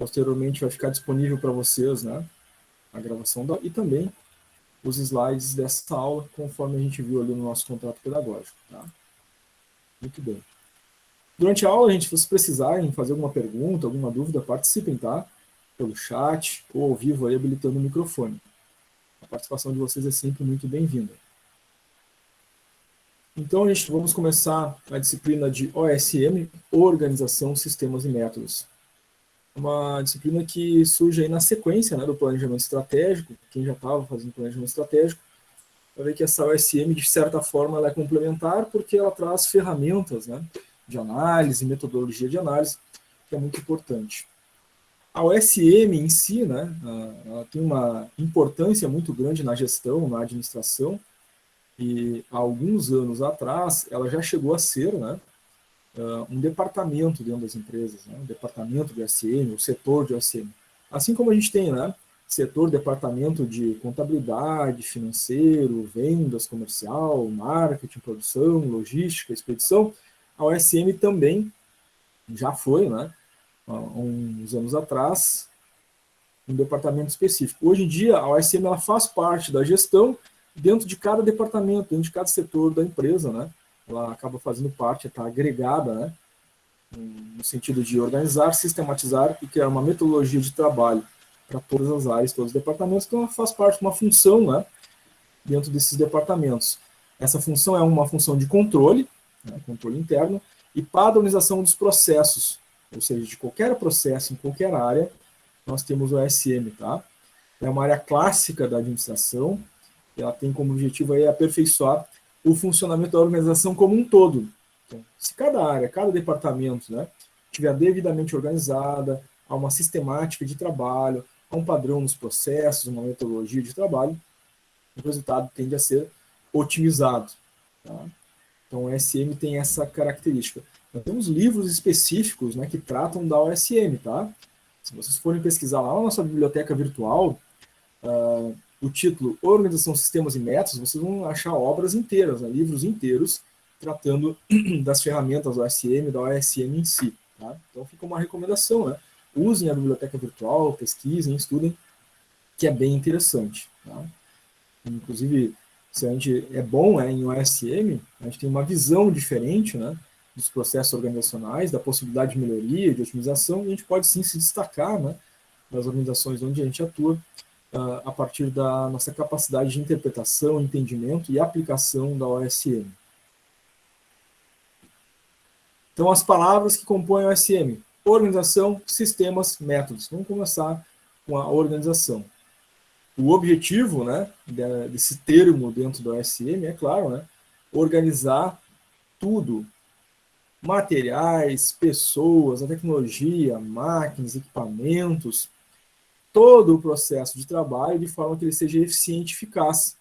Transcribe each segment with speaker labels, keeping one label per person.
Speaker 1: Posteriormente vai ficar disponível para vocês, né, a gravação e também os slides dessa aula, conforme a gente viu ali no nosso contrato pedagógico. Tá? Muito bem. Durante a aula, gente, se vocês precisarem fazer alguma pergunta, alguma dúvida, participem, tá? Pelo chat ou ao vivo aí, habilitando o microfone. A participação de vocês é sempre muito bem-vinda. Então, gente, vamos começar a disciplina de OSM, Organização, Sistemas e Métodos. Uma disciplina que surge aí na sequência, né, do planejamento estratégico. Quem já estava fazendo planejamento estratégico vai ver que essa OSM, de certa forma, ela é complementar porque ela traz ferramentas, né, de análise, metodologia de análise, que é muito importante. A OSM em si, né, ela tem uma importância muito grande na gestão, na administração, e há alguns anos atrás ela já chegou a ser, né, um departamento dentro das empresas, né, um departamento de OSM, o setor de OSM. Assim como a gente tem, né, setor, departamento de contabilidade, financeiro, vendas, comercial, marketing, produção, logística, expedição, a OSM também já foi, né, há uns anos atrás, um departamento específico. Hoje em dia, a OSM ela faz parte da gestão dentro de cada departamento, dentro de cada setor da empresa, né? Ela acaba fazendo parte, está agregada, né? No sentido de organizar, sistematizar e criar uma metodologia de trabalho para todas as áreas, todos os departamentos. Então, ela faz parte de uma função, né? Dentro desses departamentos. Essa função é uma função de controle, né? Controle interno, e padronização dos processos, ou seja, de qualquer processo, em qualquer área, nós temos o OSM, tá? É uma área clássica da administração, e ela tem como objetivo aí aperfeiçoar o funcionamento da organização como um todo. Então, se cada área, cada departamento, né, estiver devidamente organizada, há uma sistemática de trabalho, há um padrão nos processos, uma metodologia de trabalho, o resultado tende a ser otimizado. Tá? Então, o OSM tem essa característica. Nós temos livros específicos, né, que tratam da OSM, tá? Se vocês forem pesquisar lá na nossa biblioteca virtual, o título Organização, Sistemas e Métodos, vocês vão achar obras inteiras, né, livros inteiros, tratando das ferramentas da OSM e da OSM em si. Tá? Então fica uma recomendação, né? Usem a biblioteca virtual, pesquisem, estudem, que é bem interessante. Tá? Inclusive, se a gente é bom, né, em OSM, a gente tem uma visão diferente, né, dos processos organizacionais, da possibilidade de melhoria, de otimização, e a gente pode sim se destacar, né, das organizações onde a gente atua, a partir da nossa capacidade de interpretação, entendimento e aplicação da OSM. Então, as palavras que compõem a OSM: organização, sistemas, métodos. Vamos começar com a organização. O objetivo, né, desse termo dentro da OSM é, claro, né, organizar tudo, materiais, pessoas, a tecnologia, máquinas, equipamentos, todo o processo de trabalho de forma que ele seja eficiente e eficaz.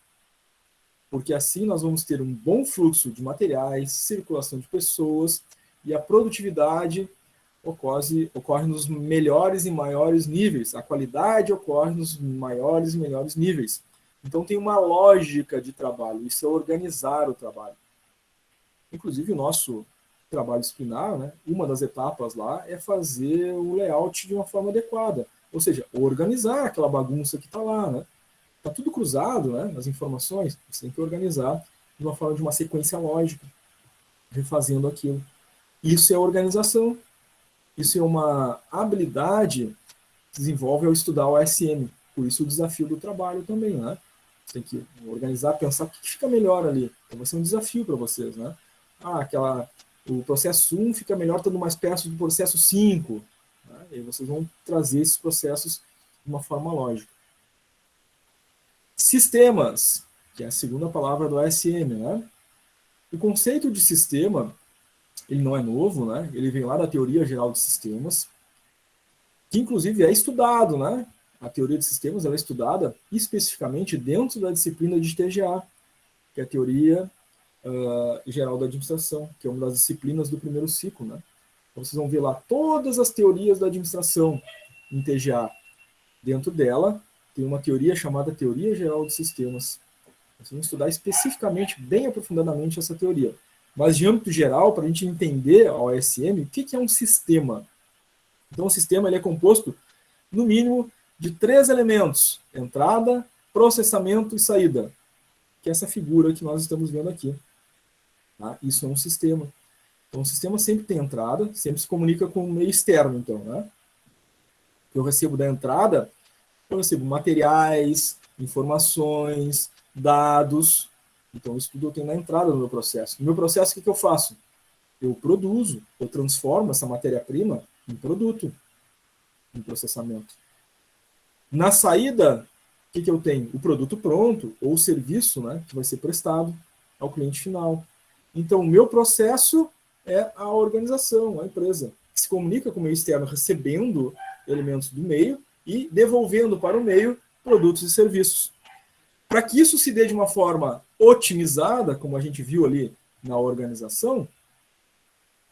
Speaker 1: Porque assim nós vamos ter um bom fluxo de materiais, circulação de pessoas, e a produtividade ocorre nos melhores e maiores níveis, a qualidade ocorre nos maiores e melhores níveis. Então tem uma lógica de trabalho, isso é organizar o trabalho. Inclusive o nosso trabalho disciplinar, né, uma das etapas lá é fazer o layout de uma forma adequada, ou seja, organizar aquela bagunça que está lá, né? Está tudo cruzado, né, nas informações, você tem que organizar de uma forma, de uma sequência lógica, refazendo aquilo. Isso é organização. Isso é uma habilidade que desenvolve ao estudar o OSM. Por isso o desafio do trabalho também, né? Você tem que organizar, pensar o que fica melhor ali. Então vai ser um desafio para vocês, né? O processo 1 fica melhor estando mais perto do processo 5. Né? E aí vocês vão trazer esses processos de uma forma lógica. Sistemas, que é a segunda palavra do OSM, né? O conceito de sistema, ele não é novo, né? Ele vem lá da teoria geral de sistemas, que inclusive é estudado, né? A teoria de sistemas ela é estudada especificamente dentro da disciplina de TGA, que é a teoria geral da administração, que é uma das disciplinas do primeiro ciclo, né? Então vocês vão ver lá todas as teorias da administração em TGA. Dentro dela tem uma teoria chamada teoria geral de sistemas. Vocês vão estudar especificamente, bem aprofundadamente essa teoria. Mas de âmbito geral, para a gente entender a OSM, o que é um sistema? Então, o sistema ele é composto no mínimo, de 3 elementos: entrada, processamento e saída, que é essa figura que nós estamos vendo aqui. Tá? Isso é um sistema. Então, o sistema sempre tem entrada, sempre se comunica com o meio externo, então, né? Eu recebo da entrada, eu recebo materiais, informações, dados. Então, isso tudo eu tenho na entrada do meu processo. No meu processo, o que eu faço? Eu produzo, eu transformo essa matéria-prima em produto, em processamento. Na saída, o que eu tenho? O produto pronto, ou o serviço, né, que vai ser prestado ao cliente final. Então, o meu processo é a organização, a empresa, que se comunica com o meio externo, recebendo elementos do meio e devolvendo para o meio produtos e serviços. Para que isso se dê de uma forma otimizada, como a gente viu ali na organização,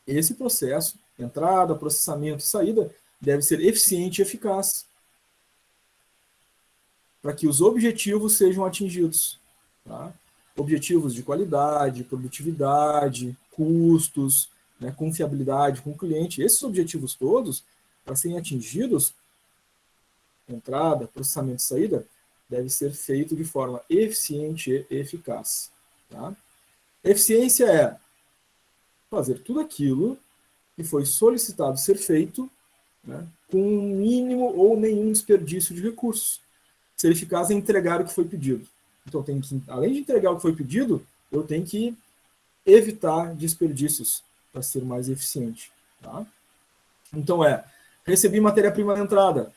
Speaker 1: esse processo, entrada, processamento e saída, deve ser eficiente e eficaz, para que os objetivos sejam atingidos. Tá? Objetivos de qualidade, produtividade, custos, né, confiabilidade com o cliente. Esses objetivos todos, para serem atingidos, entrada, processamento e saída, deve ser feito de forma eficiente e eficaz. Tá? Eficiência é fazer tudo aquilo que foi solicitado ser feito, né, com um mínimo ou nenhum desperdício de recursos. Ser eficaz é entregar o que foi pedido. Então, tem que, além de entregar o que foi pedido, eu tenho que evitar desperdícios para ser mais eficiente. Tá? Então, recebi matéria-prima na entrada,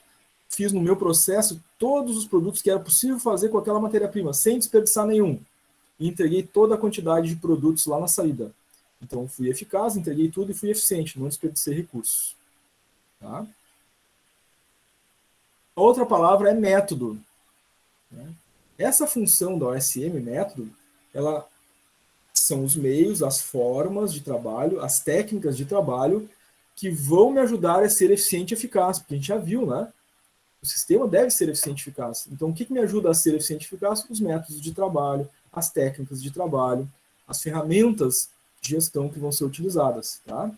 Speaker 1: fiz no meu processo todos os produtos que era possível fazer com aquela matéria-prima, sem desperdiçar nenhum. E entreguei toda a quantidade de produtos lá na saída. Então, fui eficaz, entreguei tudo e fui eficiente, não desperdicei recursos. Tá? A outra palavra é método. Né? Essa função da OSM, método, ela são os meios, as formas de trabalho, as técnicas de trabalho que vão me ajudar a ser eficiente e eficaz, porque a gente já viu, né? O sistema deve ser eficiente e eficaz. Então, o que me ajuda a ser eficiente e eficaz? Os métodos de trabalho, as técnicas de trabalho, as ferramentas de gestão que vão ser utilizadas. Tá?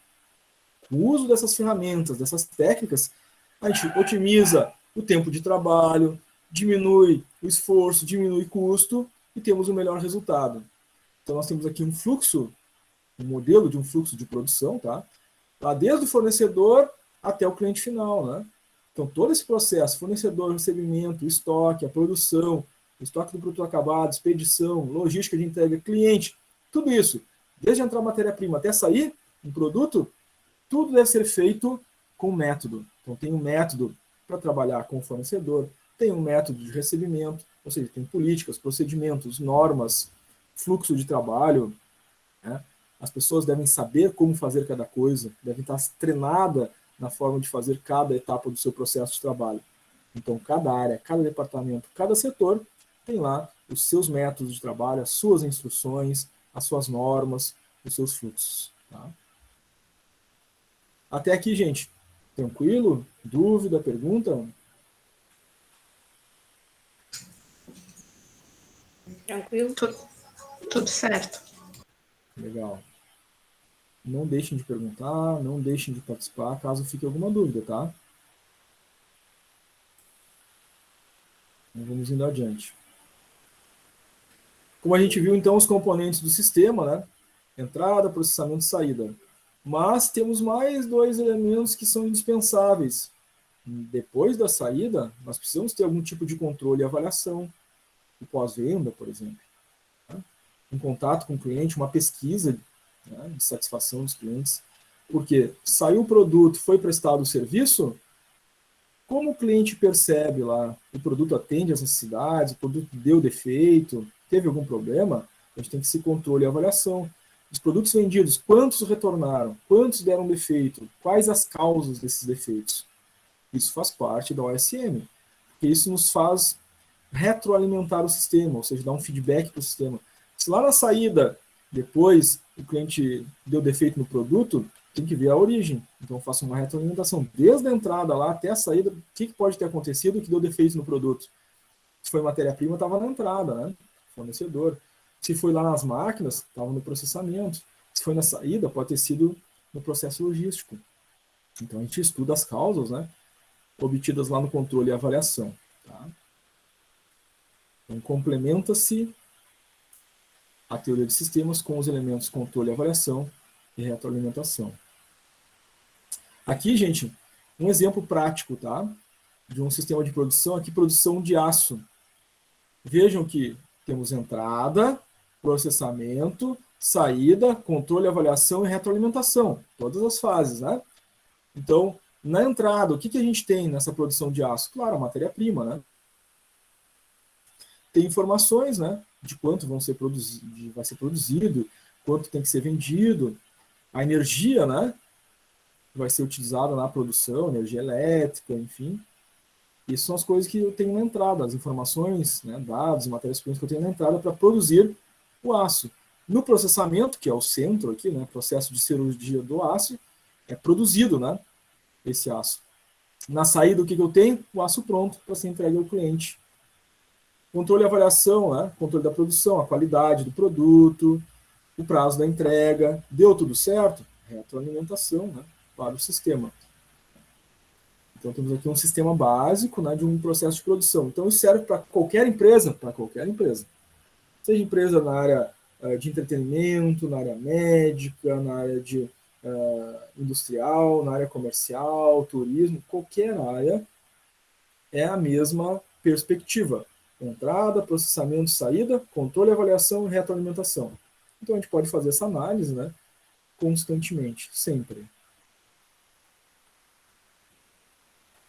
Speaker 1: O uso dessas ferramentas, dessas técnicas, a gente otimiza o tempo de trabalho, diminui o esforço, diminui o custo e temos um melhor resultado. Então, nós temos aqui um fluxo, um modelo de um fluxo de produção, tá? Lá desde o fornecedor até o cliente final, né? Então, todo esse processo, fornecedor, recebimento, estoque, a produção, o estoque do produto acabado, expedição, logística de entrega, cliente, tudo isso, desde entrar matéria-prima até sair um produto, tudo deve ser feito com método. Então, tem um método para trabalhar com o fornecedor, tem um método de recebimento, ou seja, tem políticas, procedimentos, normas, fluxo de trabalho, né? As pessoas devem saber como fazer cada coisa, devem estar treinadas na forma de fazer cada etapa do seu processo de trabalho. Então, cada área, cada departamento, cada setor tem lá os seus métodos de trabalho, as suas instruções, as suas normas, os seus fluxos. Tá? Até aqui, gente. Tranquilo? Dúvida, pergunta?
Speaker 2: Tranquilo? Tudo certo.
Speaker 1: Legal. Não deixem de perguntar, não deixem de participar, caso fique alguma dúvida, tá? Então, vamos indo adiante. Como a gente viu, então, os componentes do sistema, né? Entrada, processamento e saída. Mas temos mais 2 elementos que são indispensáveis. Depois da saída, nós precisamos ter algum tipo de controle e avaliação. O pós-venda, por exemplo. Né? Um contato com o cliente, uma pesquisa, né, de satisfação dos clientes. Porque saiu o produto, foi prestado o serviço, como o cliente percebe lá, o produto atende às necessidades, o produto deu defeito, teve algum problema, a gente tem que se controle e avaliação. Os produtos vendidos, quantos retornaram, quantos deram defeito, quais as causas desses defeitos. Isso faz parte da OSM, porque isso nos faz retroalimentar o sistema, ou seja, dar um feedback para o sistema. Se lá na saída, depois, o cliente deu defeito no produto, tem que ver a origem. Então, eu faço uma retroalimentação desde a entrada lá até a saída, o que pode ter acontecido que deu defeito no produto. Se foi matéria-prima, estava na entrada, né? Fornecedor. Se foi lá nas máquinas, estava no processamento. Se foi na saída, pode ter sido no processo logístico. Então, a gente estuda as causas, né? obtidas lá no controle e avaliação. Tá? Então, complementa-se a teoria de sistemas com os elementos controle e avaliação e retroalimentação. Aqui, gente, um exemplo prático, tá? De um sistema de produção, aqui produção de aço. Vejam que temos entrada, processamento, saída, controle, avaliação e retroalimentação. Todas as fases, né? Então, na entrada, o que a gente tem nessa produção de aço? Claro, a matéria-prima, né? Tem informações, né? De quanto vai ser produzido, quanto tem que ser vendido, a energia, né? Vai ser utilizada na produção, energia elétrica, enfim. Isso são as coisas que eu tenho na entrada, as informações, né, dados e matérias-primas que eu tenho na entrada para produzir o aço. No processamento, que é o centro aqui, né, processo de cirurgia do aço, é produzido, né, esse aço. Na saída, o que eu tenho? O aço pronto para ser entregue ao cliente. Controle e avaliação, né, controle da produção, a qualidade do produto, o prazo da entrega. Deu tudo certo? Retroalimentação, né, para o sistema. Então, temos aqui um sistema básico, né, de um processo de produção. Então, isso serve para qualquer empresa, Seja empresa na área de entretenimento, na área médica, na área de industrial, na área comercial, turismo, qualquer área é a mesma perspectiva. Entrada, processamento, saída, controle, avaliação e retroalimentação. Então, a gente pode fazer essa análise, né, constantemente, sempre.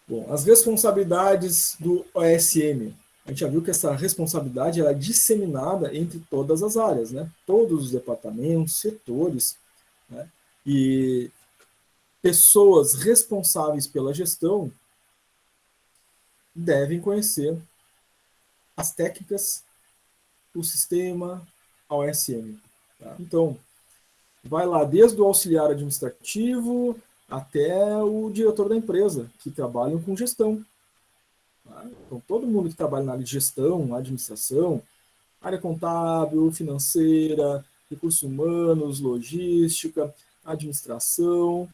Speaker 1: Bom, as responsabilidades do OSM. A gente já viu que essa responsabilidade ela é disseminada entre todas as áreas, né? Todos os departamentos, setores, né? E pessoas responsáveis pela gestão devem conhecer as técnicas, o sistema, a OSM. Tá? Então, vai lá desde o auxiliar administrativo até o diretor da empresa, que trabalham com gestão. Tá? Então, todo mundo que trabalha na área de gestão, administração, área contábil, financeira, recursos humanos, logística, administração,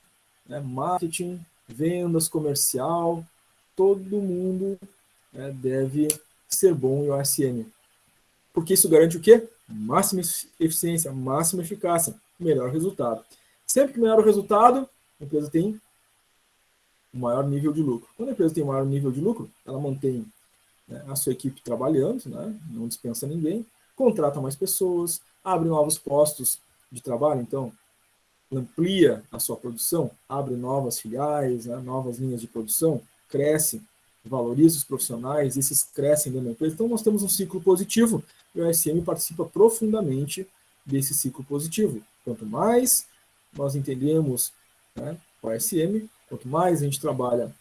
Speaker 1: né, marketing, vendas, comercial, todo mundo, né, deve ser bom em OSM. Porque isso garante o quê? Máxima eficiência, máxima eficácia, melhor resultado. Sempre que melhora o resultado, a empresa tem um maior nível de lucro. Quando a empresa tem um maior nível de lucro, ela mantém, né, a sua equipe trabalhando, né, não dispensa ninguém, contrata mais pessoas, abre novos postos de trabalho, então amplia a sua produção, abre novas filiais, né, novas linhas de produção, cresce, valoriza os profissionais, esses crescem dentro da empresa. Então nós temos um ciclo positivo e o OSM participa profundamente desse ciclo positivo. Quanto mais nós entendemos, né, o OSM, quanto mais a gente trabalha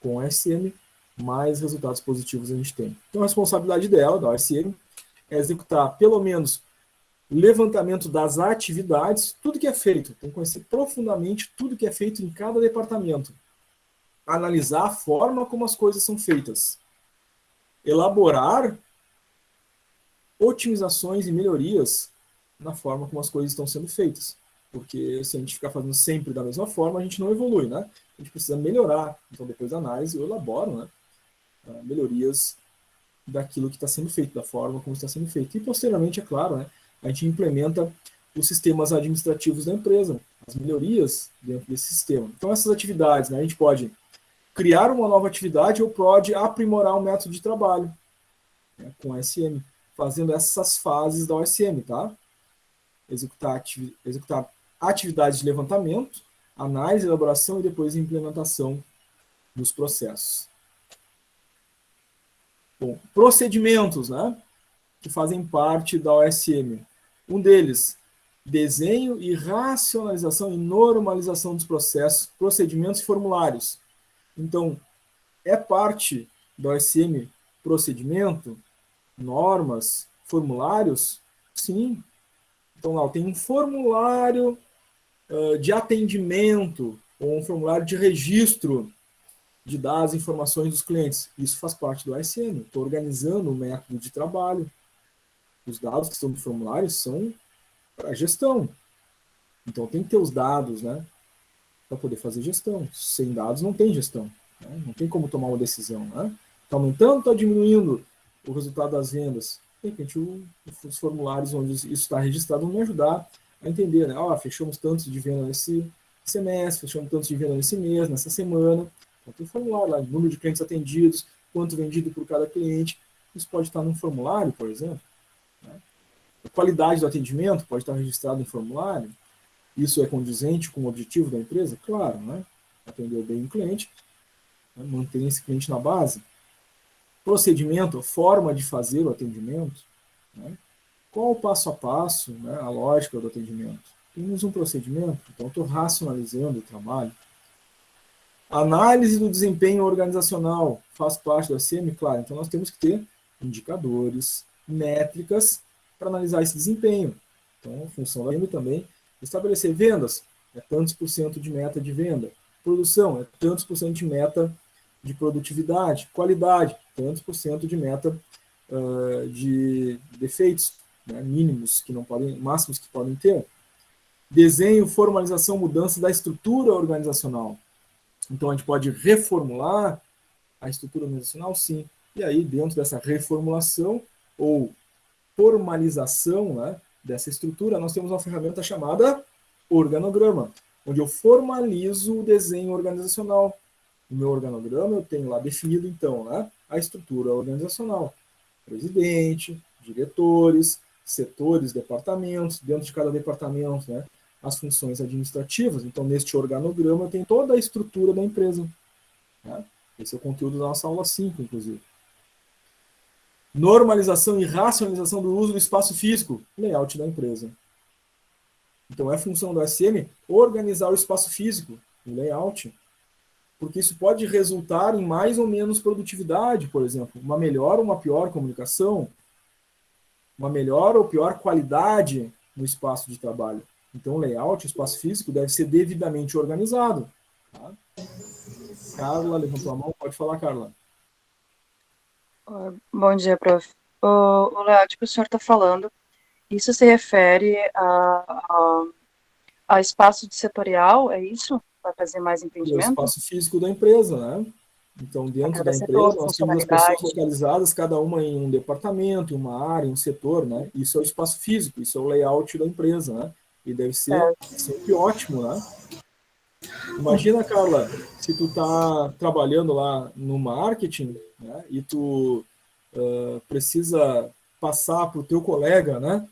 Speaker 1: com o OSM, mais resultados positivos a gente tem. Então a responsabilidade dela, da OSM, é executar pelo menos o levantamento das atividades, tudo que é feito, tem que conhecer profundamente tudo que é feito em cada departamento, analisar a forma como as coisas são feitas, elaborar otimizações e melhorias na forma como as coisas estão sendo feitas, porque se a gente ficar fazendo sempre da mesma forma, a gente não evolui, né? A gente precisa melhorar. Então, depois da análise, eu elaboro, né, melhorias daquilo que está sendo feito, da forma como está sendo feito. E, posteriormente, é claro, né, a gente implementa os sistemas administrativos da empresa, as melhorias dentro desse sistema. Então, essas atividades, né, a gente pode criar uma nova atividade ou pode aprimorar um método de trabalho, né, com OSM, fazendo essas fases da OSM, tá? Executar atividades de levantamento, análise, elaboração e depois implementação dos processos. Bom, procedimentos, né, que fazem parte da OSM. Um deles, desenho e racionalização e normalização dos processos, procedimentos e formulários. Então, é parte da OSM procedimento, normas, formulários? Sim. Então, lá tem um formulário de atendimento ou um formulário de registro de dados e informações dos clientes. Isso faz parte do OSM. Estou organizando o método de trabalho. Os dados que estão no formulário são para gestão. Então, tem que ter os dados, né, para poder fazer gestão. Sem dados não tem gestão. né? Não tem como tomar uma decisão, né? Está aumentando, está diminuindo o resultado das vendas. De repente, os formulários onde isso está registrado vão me ajudar a entender, né? Fechamos tantos de venda nesse semestre, fechamos tantos de venda nesse mês, nessa semana. Então, tem formulário lá, número de clientes atendidos, quanto vendido por cada cliente. Isso pode estar num formulário, por exemplo. Né? A qualidade do atendimento pode estar registrado em formulário. Isso é condizente com o objetivo da empresa? Claro, né? Atender bem o cliente, né? Manter esse cliente na base. Procedimento, forma de fazer o atendimento, né? Qual o passo a passo, né? A lógica do atendimento? Temos um procedimento, então estou racionalizando o trabalho. Análise do desempenho organizacional faz parte do ACM, claro. Então nós temos que ter indicadores, métricas para analisar esse desempenho. Então, a função da ACM também é estabelecer vendas, é tantos por cento de meta de venda. Produção, é tantos por cento de meta de produtividade. Qualidade, tantos por cento de meta de defeitos, né, mínimos que não podem, máximos que podem ter. Desenho, formalização, mudança da estrutura organizacional. Então, a gente pode reformular a estrutura organizacional, sim. E aí, dentro dessa reformulação ou formalização, né, dessa estrutura, nós temos uma ferramenta chamada organograma, onde eu formalizo o desenho organizacional. No meu organograma, eu tenho lá definido, então, né, a estrutura organizacional. Presidente, diretores, setores, departamentos, dentro de cada departamento, né, as funções administrativas. Então, neste organograma, eu tenho toda a estrutura da empresa. Né? Esse é o conteúdo da nossa aula 5, inclusive. Normalização e racionalização do uso do espaço físico, layout da empresa. Então, é função do SM organizar o espaço físico, o layout, porque isso pode resultar em mais ou menos produtividade, por exemplo, uma melhor ou uma pior comunicação, uma melhor ou pior qualidade no espaço de trabalho. Então, o layout, o espaço físico, deve ser devidamente organizado. Tá? Carla, levantou a mão. Pode falar, Carla.
Speaker 3: Bom dia, prof. O layout que o senhor está falando, isso se refere a espaço setorial, é isso? Para fazer mais entendimento?
Speaker 1: É o espaço físico da empresa, né? Então, dentro da empresa, nós temos as pessoas localizadas, cada uma em um departamento, em uma área, em um setor, né? Isso é o espaço físico, isso é o layout da empresa, né? E deve ser sempre ótimo, né? Imagina, Carla, se tu tá trabalhando lá no marketing, né? E tu precisa passar para o teu colega, né?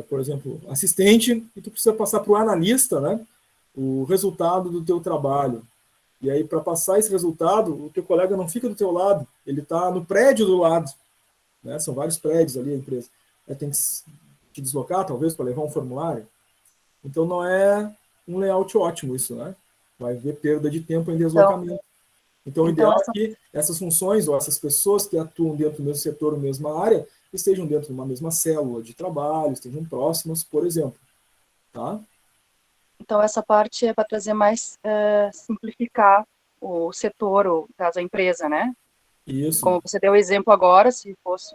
Speaker 1: Por exemplo, assistente, e tu precisa passar para o analista, né? O resultado do teu trabalho. E aí, para passar esse resultado, o teu colega não fica do teu lado, ele está no prédio do lado. Né? São vários prédios ali, a empresa. Aí tem que te deslocar, talvez, para levar um formulário. Então, não é um layout ótimo isso, né? Vai haver perda de tempo em deslocamento. Então, o ideal é que essas funções, ou essas pessoas que atuam dentro do mesmo setor, mesma área, estejam dentro de uma mesma célula de trabalho, estejam próximas, por exemplo. Tá?
Speaker 3: Então, essa parte é para trazer mais, simplificar o setor, ou, no caso, a empresa, né?
Speaker 1: Isso.
Speaker 3: Como você deu o exemplo agora, se fosse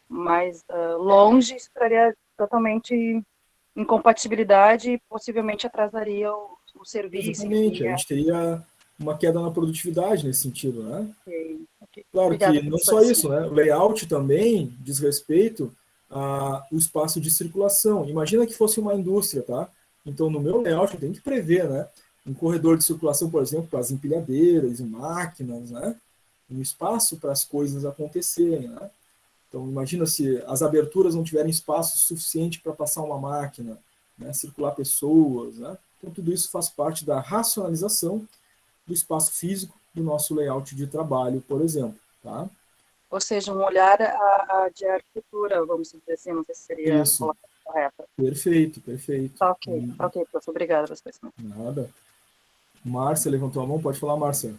Speaker 3: mais longe, isso traria totalmente incompatibilidade e possivelmente atrasaria o serviço.
Speaker 1: Exatamente, a gente teria uma queda na produtividade nesse sentido, né?
Speaker 3: Okay.
Speaker 1: Claro
Speaker 3: Obrigada,
Speaker 1: que não só isso, né? O layout também diz respeito ao espaço de circulação. Imagina que fosse uma indústria, tá? Então, no meu layout, eu tenho que prever, né? Um corredor de circulação, por exemplo, para as empilhadeiras e máquinas, né? Um espaço para as coisas acontecerem, né? Então, imagina se as aberturas não tiverem espaço suficiente para passar uma máquina, né? Circular pessoas, né? Então, tudo isso faz parte da racionalização do espaço físico do nosso layout de trabalho, por exemplo. Tá?
Speaker 3: Ou seja, um olhar de arquitetura, vamos dizer assim, não sei se seria
Speaker 1: isso.
Speaker 3: a palavra correta.
Speaker 1: Perfeito, perfeito.
Speaker 3: Tá, ok, professor, obrigada pelas conhecimentos.
Speaker 1: Nada. Márcia levantou a mão, pode falar, Márcia.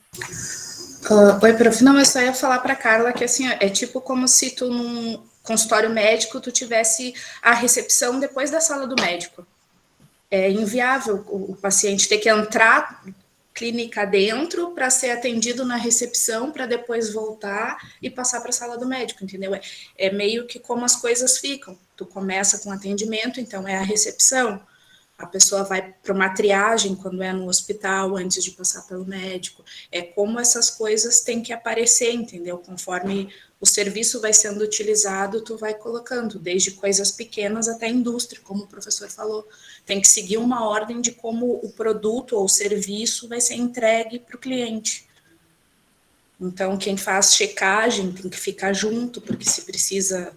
Speaker 2: Oi, prof. Não, eu só ia falar para Carla que assim, é tipo como se tu num consultório médico tu tivesse a recepção depois da sala do médico. É inviável o paciente ter que entrar clínica dentro para ser atendido na recepção para depois voltar e passar para a sala do médico, entendeu? É meio que como as coisas ficam. Tu começa com atendimento, então é a recepção. a pessoa vai para uma triagem quando é no hospital, antes de passar pelo médico. É como essas coisas têm que aparecer, entendeu? Conforme o serviço vai sendo utilizado, tu vai colocando, desde coisas pequenas até a indústria, como o professor falou. Tem que seguir uma ordem de como o produto ou o serviço vai ser entregue para o cliente. Então, quem faz checagem tem que ficar junto, porque se precisa...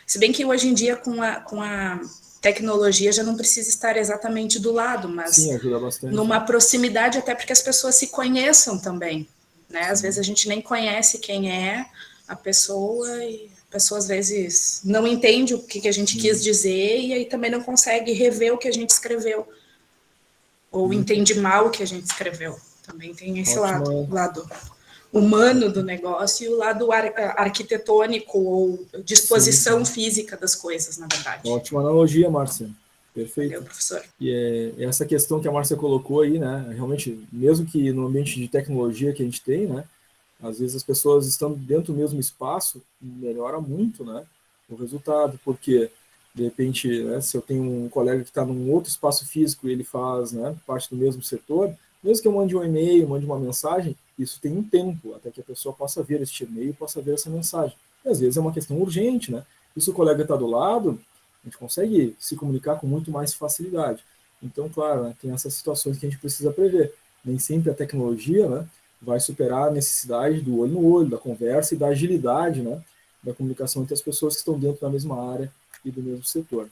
Speaker 2: Se bem que hoje em dia, com a tecnologia, já não precisa estar exatamente do lado, mas
Speaker 1: Sim, ajuda bastante.
Speaker 2: numa proximidade, até porque as pessoas se conheçam também, né? Às vezes a gente nem conhece quem é a pessoa e a pessoa às vezes não entende o que a gente quis dizer e aí também não consegue rever o que a gente escreveu ou entende mal o que a gente escreveu. Também tem esse lado humano do negócio e o lado arquitetônico ou disposição física das coisas, na verdade.
Speaker 1: Ótima analogia, Márcia. Perfeito.
Speaker 2: Valeu, professor.
Speaker 1: E essa questão que a Márcia colocou aí, né, realmente, mesmo que no ambiente de tecnologia que a gente tem, né, às vezes as pessoas estão dentro do mesmo espaço, melhora muito, né, o resultado, porque, de repente, né, se eu tenho um colega que está num outro espaço físico e ele faz, né, parte do mesmo setor, mesmo que eu mande um e-mail, mande uma mensagem, isso tem um tempo, até que a pessoa possa ver este e-mail, possa ver essa mensagem. E às vezes é uma questão urgente, né, e se o colega está do lado, a gente consegue se comunicar com muito mais facilidade. Então, claro, né, tem essas situações que a gente precisa prever. Nem sempre a tecnologia, né, vai superar a necessidade do olho no olho, da conversa e da agilidade, né, da comunicação entre as pessoas que estão dentro da mesma área e do mesmo setor.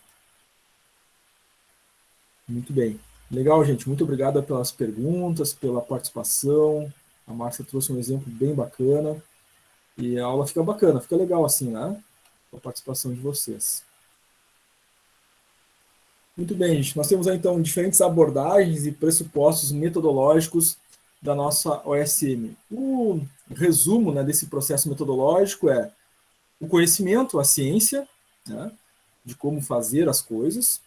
Speaker 1: Muito bem. Legal, gente. Muito obrigado pelas perguntas, pela participação. A Márcia trouxe um exemplo bem bacana. E a aula fica bacana, fica legal assim, né? Com a participação de vocês. Muito bem, gente. Nós temos aí, então, diferentes abordagens e pressupostos metodológicos da nossa OSM. O resumo, né, desse processo metodológico é o conhecimento, a ciência, né, de como fazer as coisas.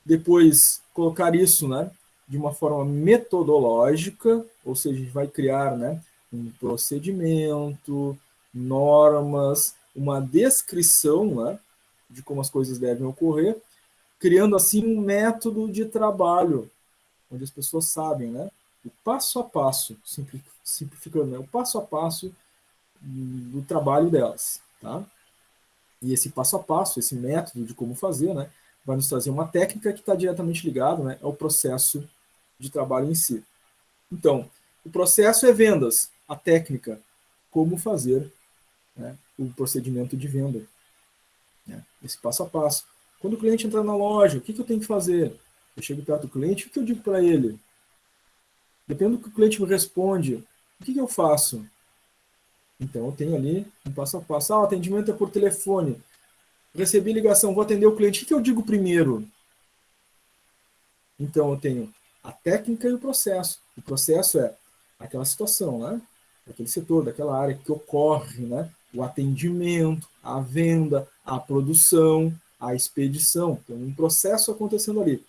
Speaker 1: Depois, colocar isso, né, de uma forma metodológica, ou seja, a gente vai criar, né, um procedimento, normas, uma descrição, né, de como as coisas devem ocorrer, criando assim um método de trabalho, onde as pessoas sabem, né, o passo a passo, simplificando, né, o passo a passo do trabalho delas, tá? E esse passo a passo, esse método de como fazer, né, vai nos trazer uma técnica que está diretamente ligado, né, ao processo de trabalho em si. Então, o processo é vendas, a técnica, como fazer, né, o procedimento de venda, né, esse passo a passo. Quando o cliente entrar na loja, o que eu tenho que fazer? Eu chego perto do cliente, o que eu digo para ele? Dependendo do que o cliente me responde, o que eu faço? Então, eu tenho ali um passo a passo. Ah, o atendimento é por telefone. Recebi ligação, vou atender o cliente. O que eu digo primeiro? Então, eu tenho a técnica e o processo. O processo é aquela situação, né? Aquele setor, daquela área que ocorre, né? O atendimento, a venda, a produção, a expedição. Tem um processo acontecendo ali.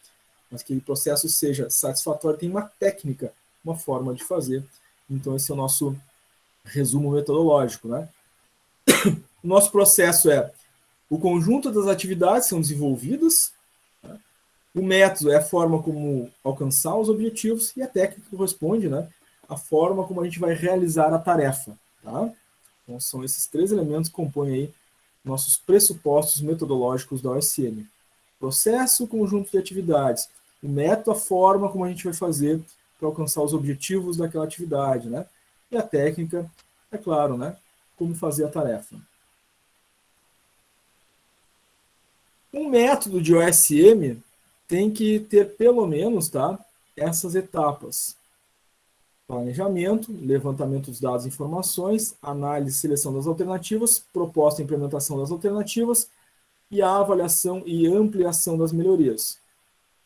Speaker 1: Mas que o processo seja satisfatório, tem uma técnica, uma forma de fazer. Então, esse é o nosso resumo metodológico, né? O nosso processo é o conjunto das atividades que são desenvolvidas, né? O método é a forma como alcançar os objetivos e a técnica corresponde, né, à forma como a gente vai realizar a tarefa. Tá? Então, são esses três elementos que compõem aí nossos pressupostos metodológicos da OSM. Processo, conjunto de atividades. O método, a forma como a gente vai fazer para alcançar os objetivos daquela atividade. Né? E a técnica, é claro, né, como fazer a tarefa. Um método de OSM tem que ter pelo menos, tá, essas etapas. Planejamento, levantamento dos dados e informações, análise e seleção das alternativas, proposta e implementação das alternativas e a avaliação e ampliação das melhorias.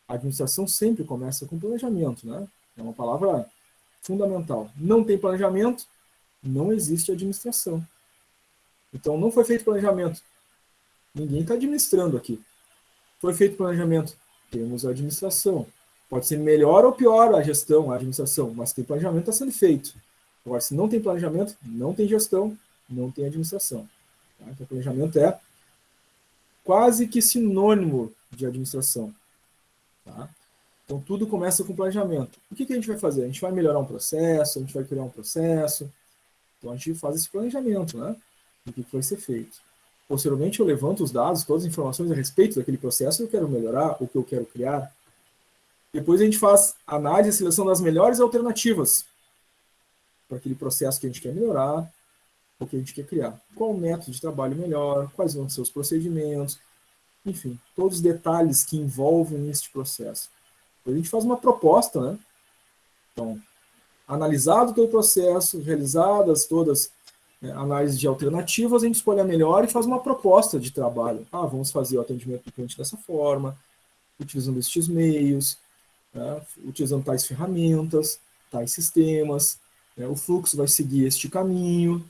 Speaker 1: A administração sempre começa com planejamento, né? É uma palavra fundamental. Não tem planejamento, não existe administração. Então, não foi feito planejamento. Ninguém está administrando aqui. Foi feito planejamento, temos a administração. Pode ser melhor ou pior a gestão, a administração, mas tem planejamento, está sendo feito. Agora, se não tem planejamento, não tem gestão, não tem administração. Tá? Então, planejamento é quase que sinônimo de administração. Tá? Então, tudo começa com planejamento. O que a gente vai fazer? A gente vai melhorar um processo, a gente vai criar um processo. Então, a gente faz esse planejamento, né? Do que vai ser feito. Posteriormente, eu levanto os dados, todas as informações a respeito daquele processo que eu quero melhorar, ou que eu quero criar. Depois, a gente faz análise e seleção das melhores alternativas para aquele processo que a gente quer melhorar, ou que a gente quer criar. Qual o método de trabalho melhor, quais vão ser os procedimentos, enfim, todos os detalhes que envolvem este processo. Depois a gente faz uma proposta, né? Então, analisado todo o processo, realizadas todas análises de alternativas, a gente escolhe a melhor e faz uma proposta de trabalho. Vamos fazer o atendimento do cliente dessa forma, utilizando estes meios, né? Utilizando tais ferramentas, tais sistemas, né? O fluxo vai seguir este caminho.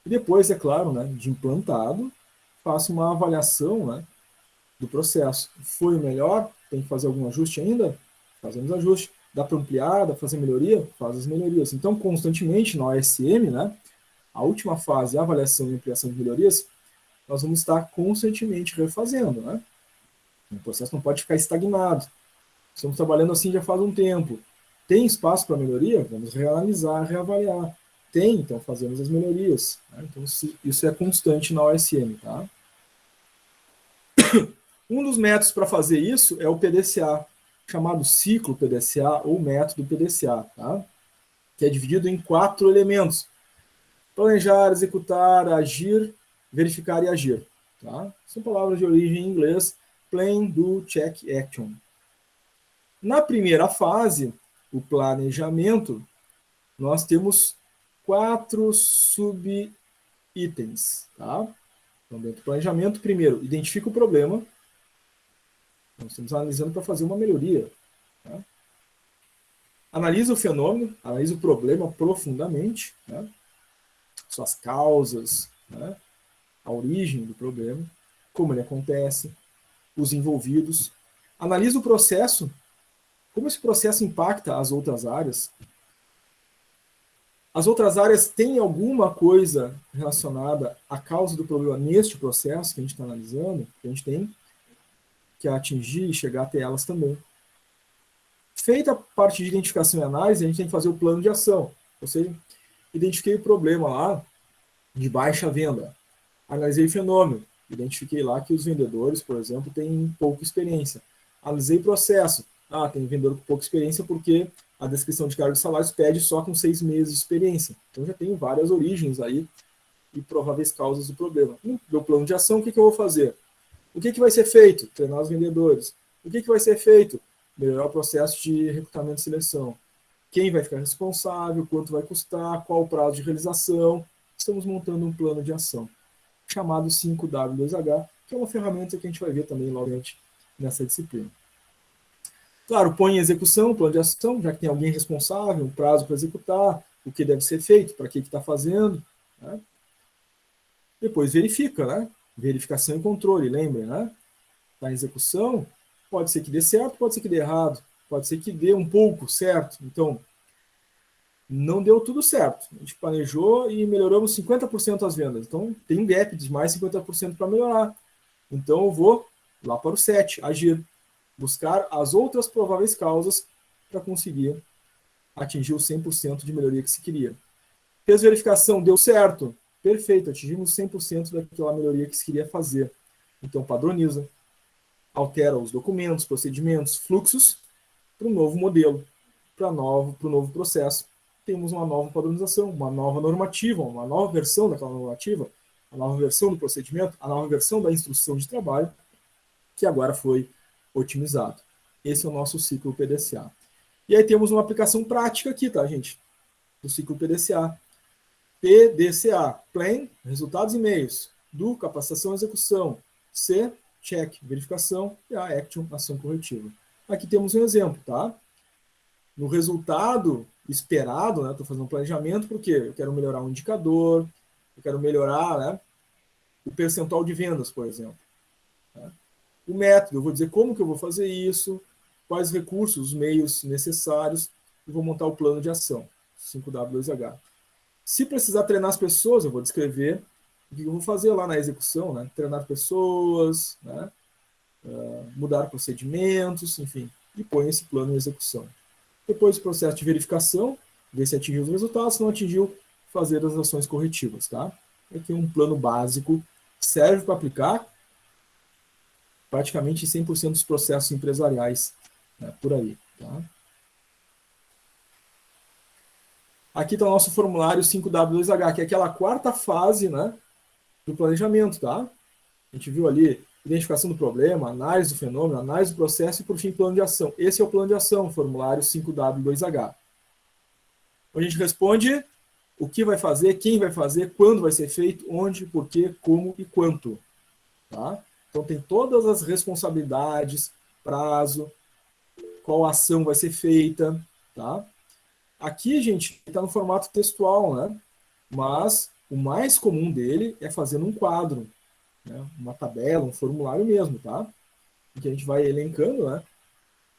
Speaker 1: E depois, é claro, né, de implantado, faço uma avaliação, né, do processo. Foi o melhor? Tem que fazer algum ajuste ainda? Fazemos ajuste. Dá para ampliar, dá para fazer melhoria? Faz as melhorias. Então, constantemente, na OSM, né, a última fase, a avaliação e ampliação de melhorias, nós vamos estar constantemente refazendo. Né? O processo não pode ficar estagnado. Estamos trabalhando assim já faz um tempo. Tem espaço para melhoria? Vamos reanalisar, reavaliar. Tem, então fazemos as melhorias. Né? Então, isso é constante na OSM. Tá? Um dos métodos para fazer isso é o PDCA, chamado ciclo PDCA ou método PDCA, tá? Que é dividido em 4 elementos: planejar, executar, agir, verificar e agir. Tá? São palavras de origem em inglês: plan, do, check, action. Na primeira fase, o planejamento, nós temos 4 subitens. Tá? Então, dentro do planejamento, primeiro, identifica o problema. Nós estamos analisando para fazer uma melhoria. Tá? Analisa o fenômeno, analisa o problema profundamente, né? Suas causas, né? A origem do problema, como ele acontece, os envolvidos. Analisa o processo, como esse processo impacta as outras áreas. As outras áreas têm alguma coisa relacionada à causa do problema neste processo que a gente está analisando, que a gente tem que atingir e chegar até elas também. Feita a parte de identificação e análise, a gente tem que fazer o plano de ação. Ou seja, identifiquei o problema lá de baixa venda. Analisei o fenômeno. Identifiquei lá que os vendedores, por exemplo, têm pouca experiência. Analisei o processo. Tem vendedor com pouca experiência porque a descrição de cargos e salários pede só com 6 meses de experiência. Então já tenho várias origens aí e prováveis causas do problema. No meu plano de ação, o que eu vou fazer? O que vai ser feito? Treinar os vendedores. O que vai ser feito? Melhorar o processo de recrutamento e seleção. Quem vai ficar responsável, quanto vai custar, qual o prazo de realização. Estamos montando um plano de ação, chamado 5W2H, que é uma ferramenta que a gente vai ver também logo nessa disciplina. Claro, põe em execução o plano de ação, já que tem alguém responsável, um prazo para executar, o que deve ser feito, para que está fazendo. Né? Depois verifica, né? Verificação e controle, lembrem, né? Na execução, pode ser que dê certo, pode ser que dê errado, pode ser que dê um pouco certo. Então, não deu tudo certo. A gente planejou e melhoramos 50% as vendas. Então, tem um gap de mais 50% para melhorar. Então, eu vou lá para o 7, agir. Buscar as outras prováveis causas para conseguir atingir o 100% de melhoria que se queria. Fez verificação, deu certo. Perfeito, atingimos 100% daquela melhoria que se queria fazer. Então, padroniza. Altera os documentos, procedimentos, fluxos para um novo modelo, para o novo processo. Temos uma nova padronização, uma nova normativa, uma nova versão daquela normativa, a nova versão do procedimento, a nova versão da instrução de trabalho, que agora foi otimizado. Esse é o nosso ciclo PDCA. E aí temos uma aplicação prática aqui, tá, gente? Do ciclo PDCA. PDCA, Plan, resultados e meios. Do, capacitação e execução. C, check, verificação. E a action, ação corretiva. Aqui temos um exemplo, tá? No resultado esperado, né? Estou fazendo um planejamento porque eu quero melhorar um indicador, eu quero melhorar, né, o percentual de vendas, por exemplo. Tá? O método, eu vou dizer como que eu vou fazer isso, quais recursos, os meios necessários, e vou montar o plano de ação, 5W2H. Se precisar treinar as pessoas, eu vou descrever o que eu vou fazer lá na execução, né? Treinar pessoas, né? Mudar procedimentos, enfim, e põe esse plano em execução. Depois do processo de verificação, ver se atingiu os resultados, se não atingiu, fazer as ações corretivas. Tá? Aqui um plano básico, serve para aplicar praticamente 100% dos processos empresariais, né, por aí. Tá? Aqui está o nosso formulário 5W2H, que é aquela quarta fase, né, do planejamento. Tá? A gente viu ali identificação do problema, análise do fenômeno, análise do processo e, por fim, plano de ação. Esse é o plano de ação, formulário 5W2H. A gente responde o que vai fazer, quem vai fazer, quando vai ser feito, onde, por quê, como e quanto. Tá? Então tem todas as responsabilidades, prazo, qual ação vai ser feita. Tá? Aqui, gente, está no formato textual, né? Mas o mais comum dele é fazer num quadro, né? Uma tabela, um formulário mesmo, tá? Em que a gente vai elencando, né?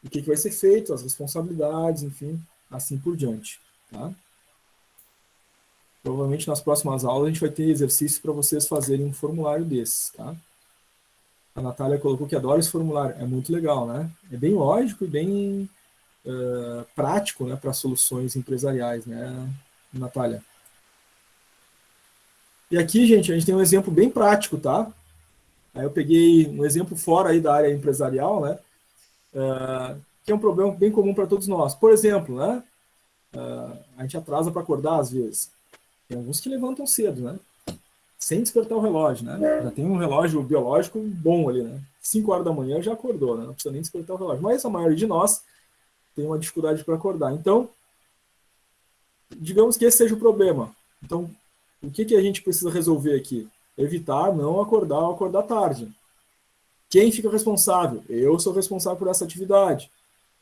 Speaker 1: O que vai ser feito, as responsabilidades, enfim, assim por diante. Tá? Provavelmente nas próximas aulas a gente vai ter exercícios para vocês fazerem um formulário desses. Tá? A Natália colocou que adora esse formulário. É muito legal, né? É bem lógico e bem prático, né, para soluções empresariais, né, Natália? E aqui, gente, a gente tem um exemplo bem prático, tá? Aí eu peguei um exemplo fora aí da área empresarial, né? Que é um problema bem comum para todos nós. Por exemplo, né? A gente atrasa para acordar às vezes. Tem alguns que levantam cedo, né? Sem despertar o relógio, né? Já tem um relógio biológico bom ali, né? 5 horas da manhã já acordou, né? Não precisa nem despertar o relógio. Mas a maioria de nós tem uma dificuldade para acordar. Então, digamos que esse seja o problema. Então, o que a gente precisa resolver aqui? Evitar não acordar ou acordar tarde. Quem fica responsável? Eu sou responsável por essa atividade.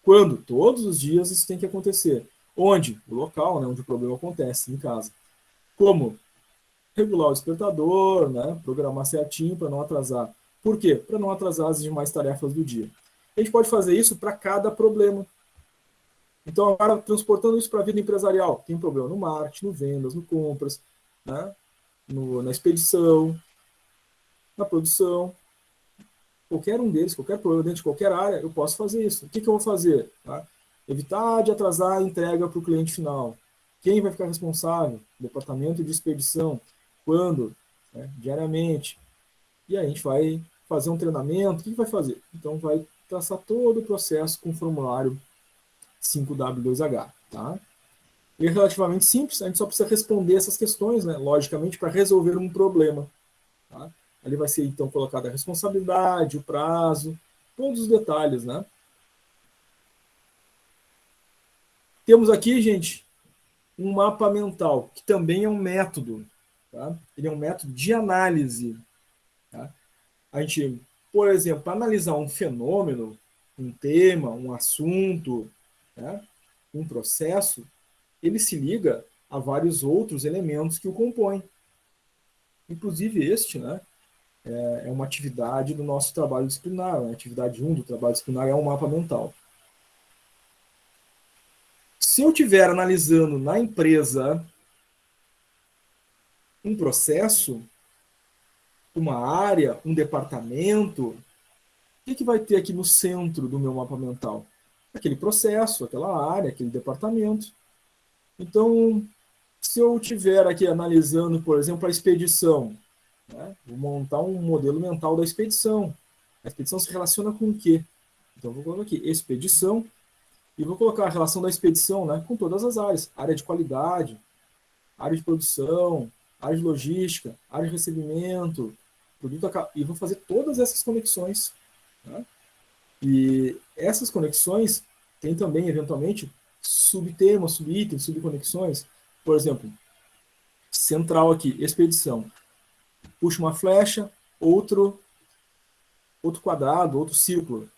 Speaker 1: Quando? Todos os dias isso tem que acontecer. Onde? O local, né, onde o problema acontece, em casa. Como? Regular o despertador, né, programar certinho para não atrasar. Por quê? Para não atrasar as demais tarefas do dia. A gente pode fazer isso para cada problema. Então, agora, transportando isso para a vida empresarial, tem problema no marketing, no vendas, no compras, né? Na expedição, na produção. Qualquer um deles, qualquer problema dentro de qualquer área, eu posso fazer isso. O que eu vou fazer? Tá? Evitar de atrasar a entrega para o cliente final. Quem vai ficar responsável? Departamento de expedição. Quando? Né? Diariamente. E aí a gente vai fazer um treinamento. O que vai fazer? Então, vai traçar todo o processo com o formulário 5W2H, tá? E é relativamente simples, a gente só precisa responder essas questões, né, logicamente, para resolver um problema. Tá? Ali vai ser, então, colocada a responsabilidade, o prazo, todos os detalhes, né? Temos aqui, gente, um mapa mental, que também é um método. Tá? Ele é um método de análise. Tá? A gente, por exemplo, para analisar um fenômeno, um tema, um assunto, né, um processo, ele se liga a vários outros elementos que o compõem. Inclusive este, né, é uma atividade do nosso trabalho disciplinar. A atividade 1 do trabalho disciplinar é um mapa mental. Se eu estiver analisando na empresa um processo, uma área, um departamento, o que vai ter aqui no centro do meu mapa mental? Aquele processo, aquela área, aquele departamento. Então, se eu estiver aqui analisando, por exemplo, a expedição, né, vou montar um modelo mental da expedição. A expedição se relaciona com o quê? Então, vou colocar aqui expedição e vou colocar a relação da expedição, né, com todas as áreas. Área de qualidade, área de produção, área de logística, área de recebimento, produto, e vou fazer todas essas conexões. Né? E essas conexões têm também, eventualmente, subtemas, subitens, subconexões. Por exemplo, central aqui, expedição. Puxa uma flecha, outro quadrado, outro círculo.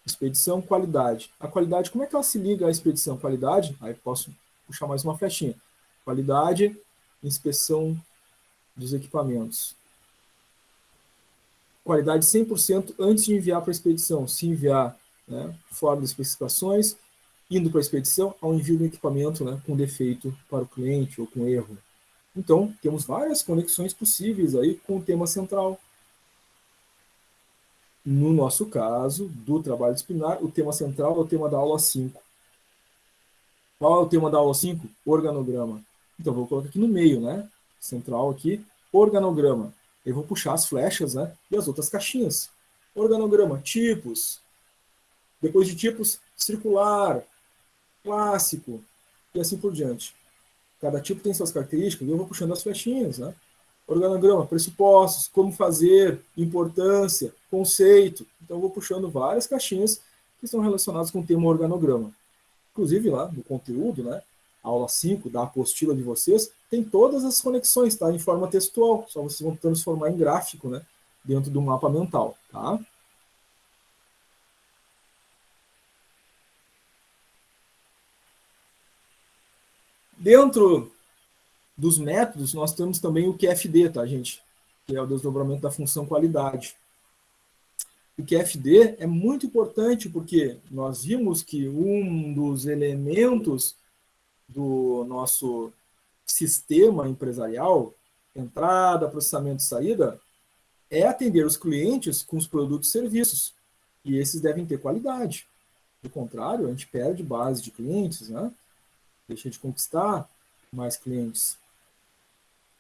Speaker 1: Expedição, qualidade. A qualidade, como é que ela se liga à expedição? Qualidade, aí posso puxar mais uma flechinha. Qualidade, inspeção dos equipamentos. Qualidade 100% antes de enviar para a expedição. Se enviar, né, fora das especificações, indo para a expedição, ao envio do equipamento, né, com defeito para o cliente ou com erro. Então, temos várias conexões possíveis aí com o tema central. No nosso caso, do trabalho disciplinar, o tema central é o tema da aula 5. Qual é o tema da aula 5? Organograma. Então, vou colocar aqui no meio, né? Central aqui, organograma. Eu vou puxar as flechas, né? E as outras caixinhas. Organograma, tipos. Depois de tipos, circular, clássico, e assim por diante. Cada tipo tem suas características e eu vou puxando as flechinhas, né? Organograma, pressupostos, como fazer, importância, conceito. Então, eu vou puxando várias caixinhas que estão relacionadas com o tema organograma. Inclusive, lá no conteúdo, né? A aula 5 da apostila de vocês, tem todas as conexões, tá? Em forma textual. Só vocês vão transformar em gráfico, né? Dentro do mapa mental, tá? Dentro dos métodos, nós temos também o QFD, tá, gente? Que é o desdobramento da função qualidade. O QFD é muito importante porque nós vimos que um dos elementos do nosso sistema empresarial, entrada, processamento e saída, é atender os clientes com os produtos e serviços. E esses devem ter qualidade. Do contrário, a gente perde base de clientes, né? Deixa de conquistar mais clientes.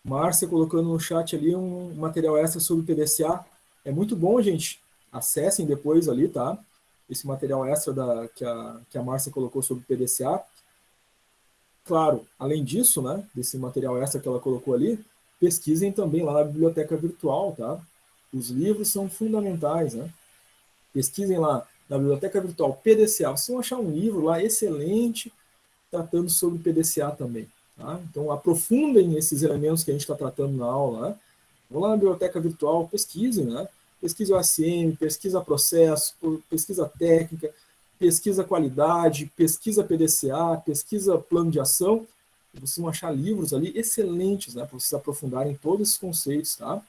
Speaker 1: Márcia colocando no chat ali um material extra sobre PDCA. É muito bom, gente. Acessem depois ali, tá? Esse material extra que a Márcia colocou sobre PDCA. Claro, além disso, né, desse material extra que ela colocou ali, pesquisem também lá na biblioteca virtual, tá? Os livros são fundamentais, né? Pesquisem lá na biblioteca virtual PDCA. Vocês vão achar um livro lá excelente tratando sobre PDCA também. Tá? Então, aprofundem esses elementos que a gente está tratando na aula. Né? Vão lá na biblioteca virtual, pesquisem. Né? Pesquisa o ACM, pesquisa processo, pesquisa técnica, pesquisa qualidade, pesquisa PDCA, pesquisa plano de ação. Vocês vão achar livros ali excelentes, né, para vocês aprofundarem todos esses conceitos. Tá?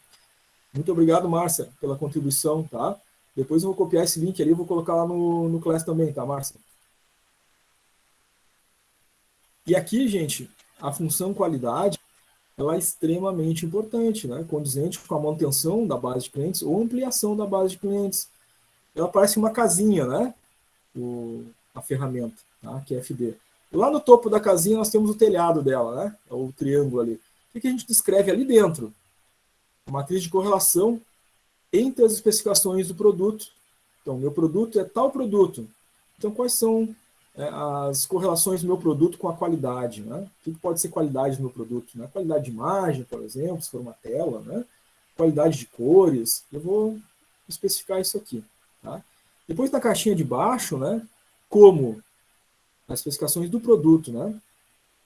Speaker 1: Muito obrigado, Márcia, pela contribuição. Tá? Depois eu vou copiar esse link ali e vou colocar lá no Class também, tá, Márcia? E aqui, gente, a função qualidade ela é extremamente importante, né? Condizente com a manutenção da base de clientes ou ampliação da base de clientes. Ela parece uma casinha, né? A ferramenta, tá? QFD. Lá no topo da casinha nós temos o telhado dela, né? É o triângulo ali. O que a gente descreve ali dentro? A matriz de correlação entre as especificações do produto. Então, meu produto é tal produto. Então, quais são as correlações do meu produto com a qualidade? Né? O que pode ser qualidade do meu produto? Né? Qualidade de imagem, por exemplo, se for uma tela. Né? Qualidade de cores. Eu vou especificar isso aqui. Tá? Depois, na caixinha de baixo, né? Como as especificações do produto. Né?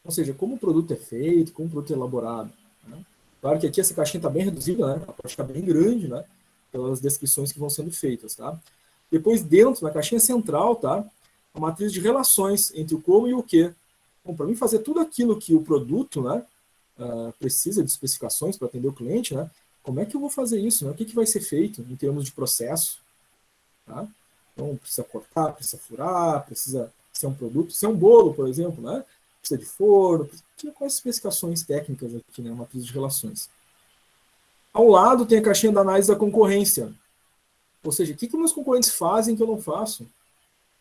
Speaker 1: Ou seja, como o produto é feito, como o produto é elaborado. Né? Claro que aqui essa caixinha está bem reduzida, né? Ela pode ficar bem grande, né? Pelas descrições que vão sendo feitas, tá? Depois, dentro, na caixinha central, tá? A matriz de relações entre o como e o que. Bom, para mim fazer tudo aquilo que o produto, né, precisa de especificações para atender o cliente, né? Como é que eu vou fazer isso? Né? O que vai ser feito em termos de processo? Tá? Então, precisa cortar, precisa furar, precisa ser um produto, ser um bolo, por exemplo, né? Precisa de forno, quais especificações técnicas aqui, né? Matriz de relações. Ao lado tem a caixinha da análise da concorrência. Ou seja, o que meus concorrentes fazem que eu não faço?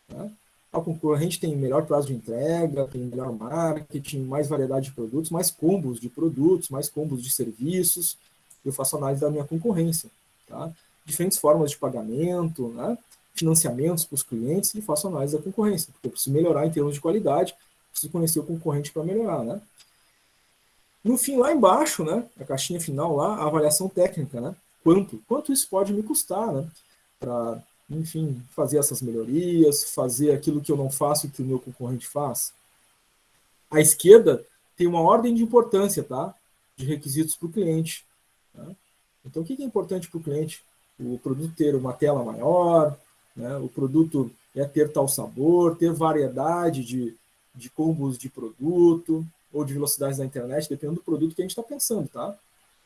Speaker 1: Né? O concorrente tem melhor prazo de entrega, tem melhor marketing, mais variedade de produtos, mais combos de produtos, mais combos de serviços. Eu faço análise da minha concorrência. Tá? Diferentes formas de pagamento, né? Financiamentos para os clientes, e faço análise da concorrência. Porque eu preciso melhorar em termos de qualidade, preciso conhecer o concorrente para melhorar. Né? No fim, lá embaixo, né, a caixinha final lá, a avaliação técnica, né? Quanto isso pode me custar, né? Para, enfim, fazer essas melhorias, fazer aquilo que eu não faço e que o meu concorrente faz. À esquerda tem uma ordem de importância, tá? De requisitos para o cliente. Tá? Então, o que é importante para o cliente? O produto ter uma tela maior, né? O produto ter tal sabor, ter variedade de combos de produto, ou de velocidades da internet, dependendo do produto que a gente está pensando, tá?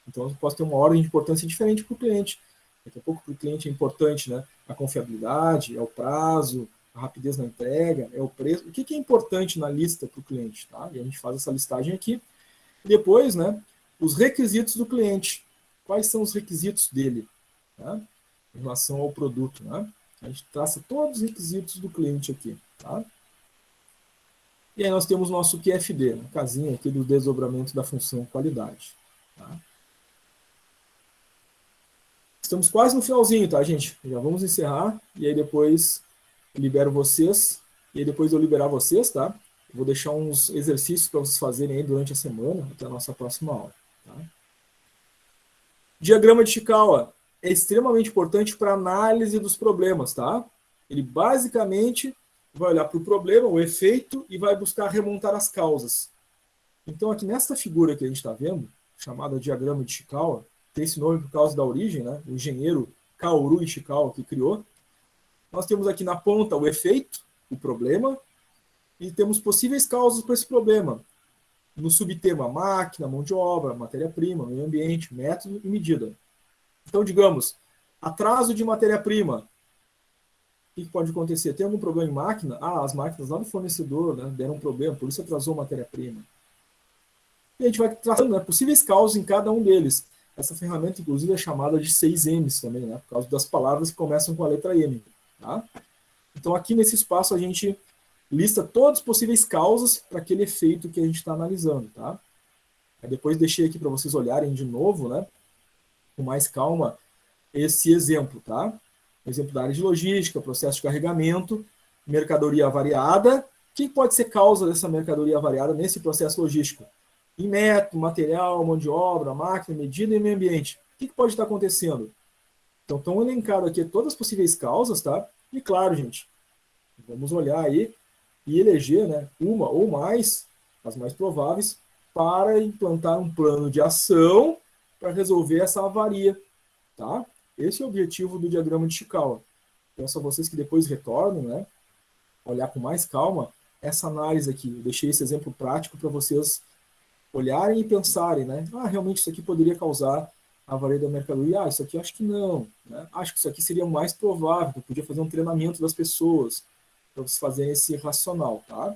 Speaker 1: Então, eu posso ter uma ordem de importância diferente para o cliente. Daqui a pouco, para o cliente é importante, né? A confiabilidade, é o prazo, a rapidez na entrega, é o preço. O que é importante na lista para o cliente, tá? E a gente faz essa listagem aqui. E depois, né? Os requisitos do cliente. Quais são os requisitos dele? Tá? em relação ao produto, né? A gente traça todos os requisitos do cliente aqui, tá? E aí nós temos o nosso QFD, a casinha aqui do desdobramento da função qualidade, tá? Estamos quase no finalzinho, tá, gente? Já vamos encerrar, e aí depois libero vocês, e aí depois eu liberar vocês, tá? Vou deixar uns exercícios para vocês fazerem aí durante a semana, até a nossa próxima aula, tá? Diagrama de Chikawa é extremamente importante para análise dos problemas, tá? Ele basicamente vai olhar para o problema, o efeito, e vai buscar remontar as causas. Então, aqui nesta figura que a gente está vendo, chamada diagrama de Chikawa, tem esse nome por causa da origem, né? O engenheiro Kaoru Ishikawa que criou. Nós temos aqui na ponta o efeito, o problema, e temos possíveis causas para esse problema. No subtema máquina, mão de obra, matéria-prima, meio ambiente, método e medida. Então, digamos, atraso de matéria-prima. O que pode acontecer? Tem algum problema em máquina? Ah, as máquinas lá do fornecedor, né, deram um problema, por isso atrasou a matéria-prima. E a gente vai traçando, né, possíveis causas em cada um deles. Essa ferramenta, inclusive, é chamada de 6Ms também, né, por causa das palavras que começam com a letra M. Tá? Então, aqui nesse espaço, a gente lista todas as possíveis causas para aquele efeito que a gente está analisando. Tá? Aí depois deixei aqui para vocês olharem de novo, né, com mais calma, esse exemplo. Tá? Exemplo da área de logística, processo de carregamento, mercadoria variada. O que pode ser causa dessa mercadoria variada nesse processo logístico? Em método, material, mão de obra, máquina, medida e meio ambiente. O que pode estar acontecendo? Então, estão elencadas aqui todas as possíveis causas, tá? E claro, gente, vamos olhar aí e eleger, né, uma ou mais, as mais prováveis, para implantar um plano de ação para resolver essa avaria, tá? Esse é o objetivo do diagrama de Chikawa. Peço a vocês que depois retornem, né, olhar com mais calma essa análise aqui. Eu deixei esse exemplo prático para vocês olharem e pensarem, né? Ah, realmente isso aqui poderia causar a avaria da mercadoria? Ah, isso aqui acho que não, né? Acho que isso aqui seria o mais provável, eu podia fazer um treinamento das pessoas para vocês fazerem esse racional, tá?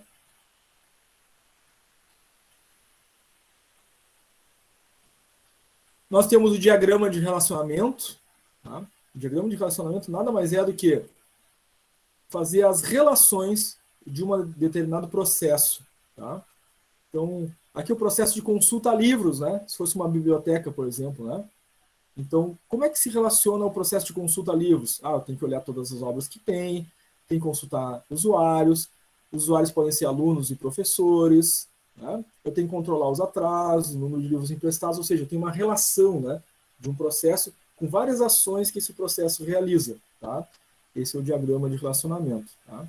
Speaker 1: Nós temos o diagrama de relacionamento, tá? O diagrama de relacionamento nada mais é do que fazer as relações de um determinado processo, tá? Então, aqui o processo de consulta a livros, né? Se fosse uma biblioteca, por exemplo, né? Então, como é que se relaciona o processo de consulta a livros? Ah, eu tenho que olhar todas as obras que tem que consultar usuários podem ser alunos e professores, né? Eu tenho que controlar os atrasos, o número de livros emprestados, ou seja, eu tenho uma relação, né, de um processo com várias ações que esse processo realiza, tá? Esse é o diagrama de relacionamento, tá?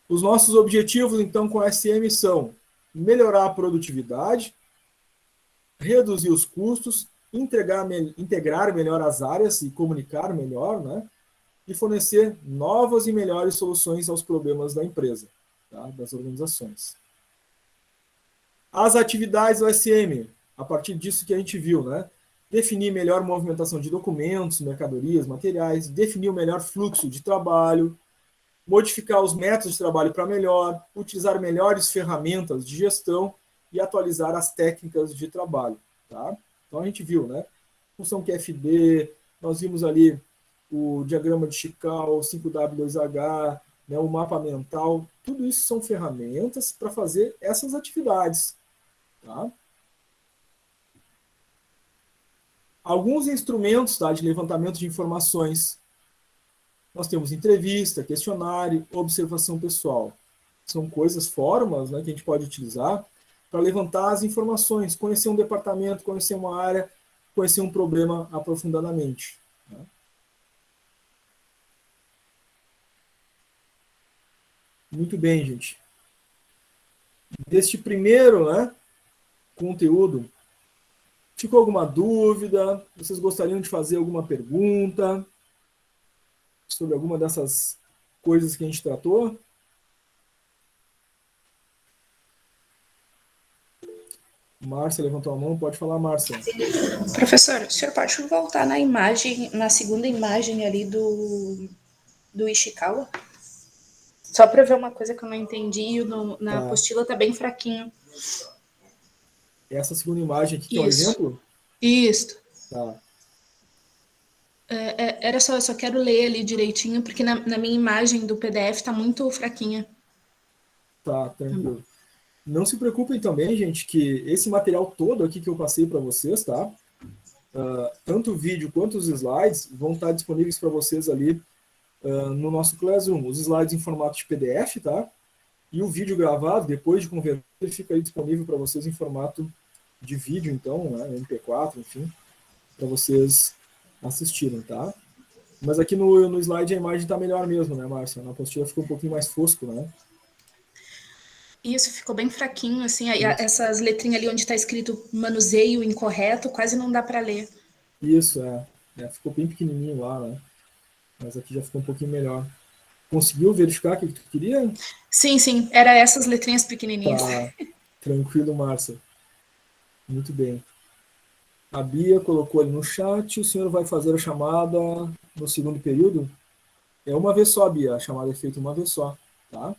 Speaker 1: Os nossos objetivos, então, com a SM são melhorar a produtividade, reduzir os custos, integrar melhor as áreas e comunicar melhor, né? E fornecer novas e melhores soluções aos problemas da empresa, tá? Das organizações. As atividades do SM, a partir disso que a gente viu, né? Definir melhor movimentação de documentos, mercadorias, materiais, definir o melhor fluxo de trabalho, modificar os métodos de trabalho para melhor, utilizar melhores ferramentas de gestão e atualizar as técnicas de trabalho. Tá? Então a gente viu, né? Função QFD, nós vimos ali o diagrama de Chikawa, o 5W2H, né, o mapa mental, tudo isso são ferramentas para fazer essas atividades. Tá? Alguns instrumentos, tá, de levantamento de informações. Nós temos entrevista, questionário, observação pessoal. São coisas, formas, né, que a gente pode utilizar para levantar as informações, conhecer um departamento, conhecer uma área, conhecer um problema aprofundadamente. Né? Muito bem, gente. Deste primeiro, né, conteúdo, ficou alguma dúvida? Vocês gostariam de fazer alguma pergunta sobre alguma dessas coisas que a gente tratou? Márcia levantou a mão, pode falar, Márcia.
Speaker 2: Professor, o senhor pode voltar na imagem, na segunda imagem ali do Ishikawa? Só para ver uma coisa que eu não entendi, na apostila está bem fraquinho.
Speaker 1: Essa segunda imagem aqui, que é um exemplo?
Speaker 2: Isso.
Speaker 1: Tá.
Speaker 2: Era só, eu só quero ler ali direitinho, porque na minha imagem do PDF tá muito fraquinha.
Speaker 1: Tá, tranquilo. Não se preocupem também, gente, que esse material todo aqui que eu passei para vocês, tá? Tanto o vídeo quanto os slides vão estar disponíveis para vocês ali no nosso Classroom. Os slides em formato de PDF, tá? E o vídeo gravado, depois de converter, ele fica aí disponível para vocês em formato de vídeo, então, né, MP4, enfim, para vocês assistirem, tá? Mas aqui no slide a imagem está melhor mesmo, né, Márcia? Na apostila ficou um pouquinho mais fosco, né?
Speaker 2: Isso, ficou bem fraquinho, assim, aí
Speaker 1: Isso,
Speaker 2: essas letrinhas ali onde está escrito manuseio incorreto, quase não dá para ler.
Speaker 1: isso ficou bem pequenininho lá, né? Mas aqui já ficou um pouquinho melhor. Conseguiu verificar o que tu queria?
Speaker 2: Sim, era essas letrinhas pequenininhas.
Speaker 1: Tá, tranquilo, Márcia. Muito bem. A Bia colocou ali no chat, o senhor vai fazer a chamada no segundo período? É uma vez só, Bia, a chamada é feita uma vez só, tá?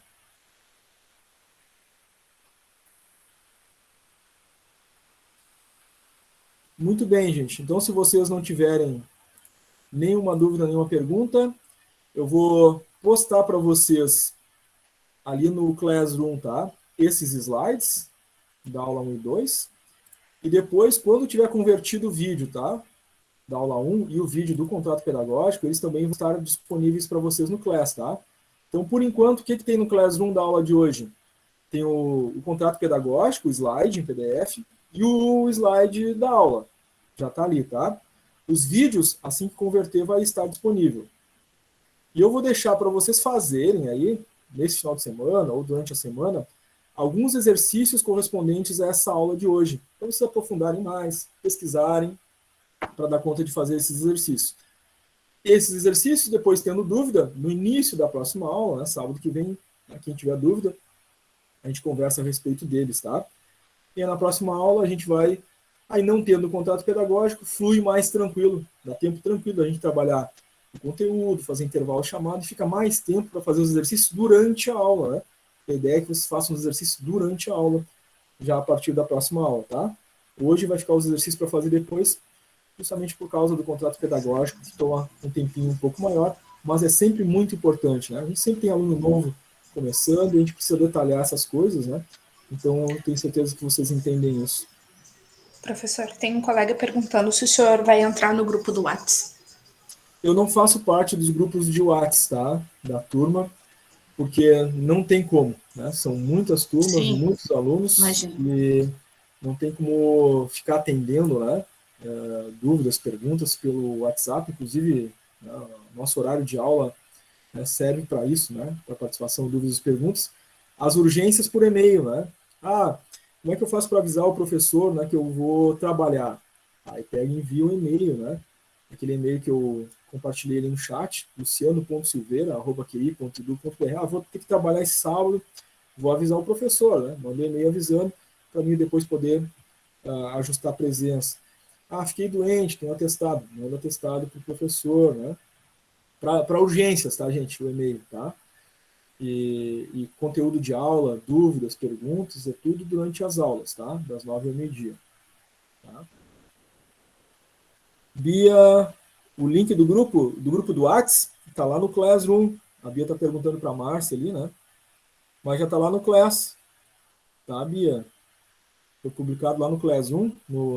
Speaker 1: Muito bem, gente. Então, se vocês não tiverem nenhuma dúvida, nenhuma pergunta, eu vou postar para vocês ali no Classroom, tá? Esses slides da aula 1 e 2. E depois, quando tiver convertido o vídeo, tá? Da aula 1 e o vídeo do contrato pedagógico, eles também vão estar disponíveis para vocês no Class, tá? Então, por enquanto, o que tem no Classroom da aula de hoje? Tem o contrato pedagógico, o slide em PDF, e o slide da aula. Já está ali, tá? Os vídeos, assim que converter, vai estar disponível. E eu vou deixar para vocês fazerem aí, nesse final de semana ou durante a semana, alguns exercícios correspondentes a essa aula de hoje, para vocês aprofundarem mais, pesquisarem, para dar conta de fazer esses exercícios. Esses exercícios, depois tendo dúvida, no início da próxima aula, né, sábado que vem, quem tiver dúvida, a gente conversa a respeito deles, tá? E na próxima aula a gente vai, aí não tendo contrato pedagógico, flui mais tranquilo, dá tempo tranquilo a gente trabalhar o conteúdo, fazer intervalo chamado, e fica mais tempo para fazer os exercícios durante a aula, né? A ideia é que vocês façam os exercícios durante a aula, já a partir da próxima aula, tá? Hoje vai ficar os exercícios para fazer depois, justamente por causa do contrato pedagógico, que toma um tempinho um pouco maior, mas é sempre muito importante, né? A gente sempre tem aluno novo começando, e a gente precisa detalhar essas coisas, né? Então, eu tenho certeza que vocês entendem isso.
Speaker 2: Professor, tem um colega perguntando se o senhor vai entrar no grupo do Whats.
Speaker 1: Eu não faço parte dos grupos de Whats, tá? Da turma, porque não tem como, né? São muitas turmas,
Speaker 2: Sim,
Speaker 1: muitos alunos,
Speaker 2: imagino.
Speaker 1: e não tem como ficar atendendo, né? Dúvidas, perguntas pelo WhatsApp, inclusive, né, nosso horário de aula, né, serve para isso, né? Para participação, dúvidas e perguntas. As urgências por e-mail, né? Como é que eu faço para avisar o professor, né, que eu vou trabalhar? Aí pega e envia um e-mail, né? Aquele e-mail que eu compartilhei ali no chat, luciano.silveira@qi.edu.br. Vou ter que trabalhar esse sábado, vou avisar o professor, né? Mandei e-mail avisando para mim depois poder ajustar a presença. Fiquei doente, tenho atestado. Manda atestado para o professor, né? Para urgências, tá, gente? O e-mail, tá? E conteúdo de aula, dúvidas, perguntas, é tudo durante as aulas, tá? Das 9 ao meio-dia. Tá? Bia, o link do grupo do Whats está lá no Classroom. A Bia está perguntando para a Márcia ali, né? Mas já está lá no Class. Tá, Bia? Foi publicado lá no Classroom,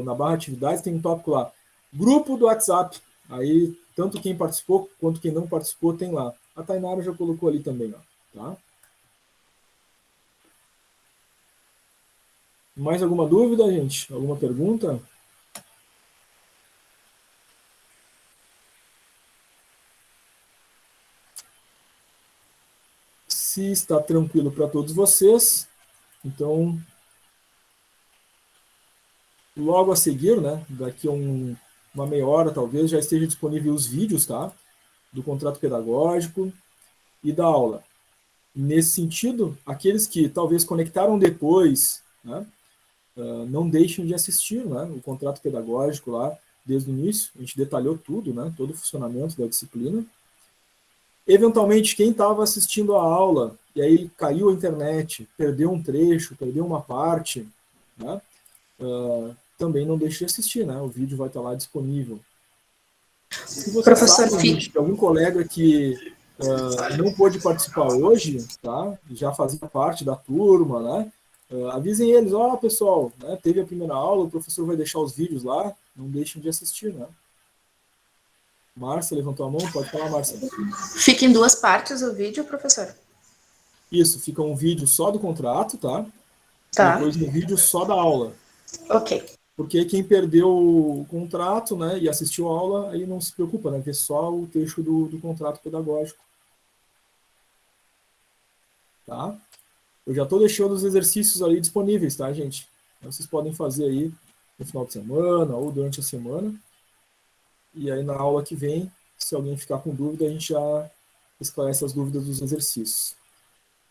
Speaker 1: na barra atividades, tem um tópico lá. Grupo do WhatsApp. Aí, tanto quem participou quanto quem não participou tem lá. A Tainara já colocou ali também, ó, tá? Mais alguma dúvida, gente? Alguma pergunta? Se está tranquilo para todos vocês, então, logo a seguir, né, daqui a uma meia hora talvez, já esteja disponível os vídeos, tá? Do contrato pedagógico e da aula. Nesse sentido, aqueles que talvez conectaram depois, né, não deixem de assistir, né, o contrato pedagógico lá, desde o início, a gente detalhou tudo, né, todo o funcionamento da disciplina. Eventualmente, quem estava assistindo a aula, e aí caiu a internet, perdeu um trecho, perdeu uma parte, né, também não deixe de assistir, né, o vídeo vai estar lá disponível. Se você
Speaker 2: Professor
Speaker 1: sabe,
Speaker 2: Fi,
Speaker 1: gente, de algum colega que não pôde participar hoje, tá? Já fazia parte da turma, né? Avisem eles, ó, pessoal, né, teve a primeira aula, o professor vai deixar os vídeos lá, não deixem de assistir, né? Márcia levantou a mão, pode falar, Márcia.
Speaker 2: fica em duas partes o vídeo, professor?
Speaker 1: Isso, fica um vídeo só do contrato, tá? E
Speaker 2: Tá,
Speaker 1: depois um vídeo só da aula.
Speaker 2: ok.
Speaker 1: Porque quem perdeu o contrato, né, e assistiu a aula, aí não se preocupa, né, vê só o trecho do contrato pedagógico. Tá? Eu já estou deixando os exercícios ali disponíveis, tá, gente? Então, vocês podem fazer aí no final de semana ou durante a semana. E aí na aula que vem, se alguém ficar com dúvida, a gente já esclarece as dúvidas dos exercícios.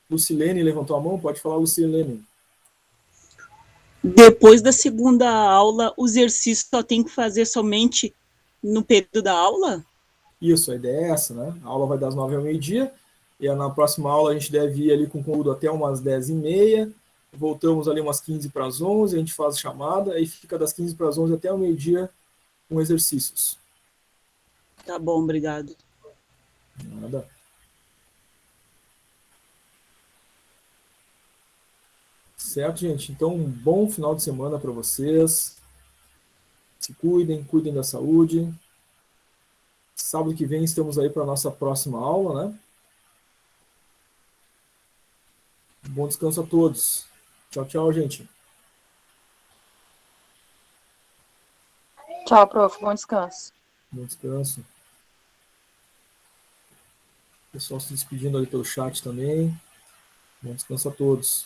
Speaker 1: Lucilene levantou a mão, pode falar, Lucilene.
Speaker 4: Depois da segunda aula, o exercício só tem que fazer somente no período da aula?
Speaker 1: Isso, a ideia é essa, né? A aula vai das 9 ao meio-dia, e na próxima aula a gente deve ir ali com o conteúdo até umas 10h30, voltamos ali umas 15 para as 11, a gente faz a chamada, aí fica das 15 para as 11 até o meio-dia com exercícios.
Speaker 4: Tá bom, obrigado.
Speaker 1: Nada. Certo, gente? Então, um bom final de semana para vocês. Se cuidem, cuidem da saúde. Sábado que vem estamos aí para a nossa próxima aula, né? Bom descanso a todos. Tchau, tchau, gente.
Speaker 3: Tchau, prof. Bom descanso.
Speaker 1: Bom descanso. O pessoal se despedindo ali pelo chat também. Bom descanso a todos.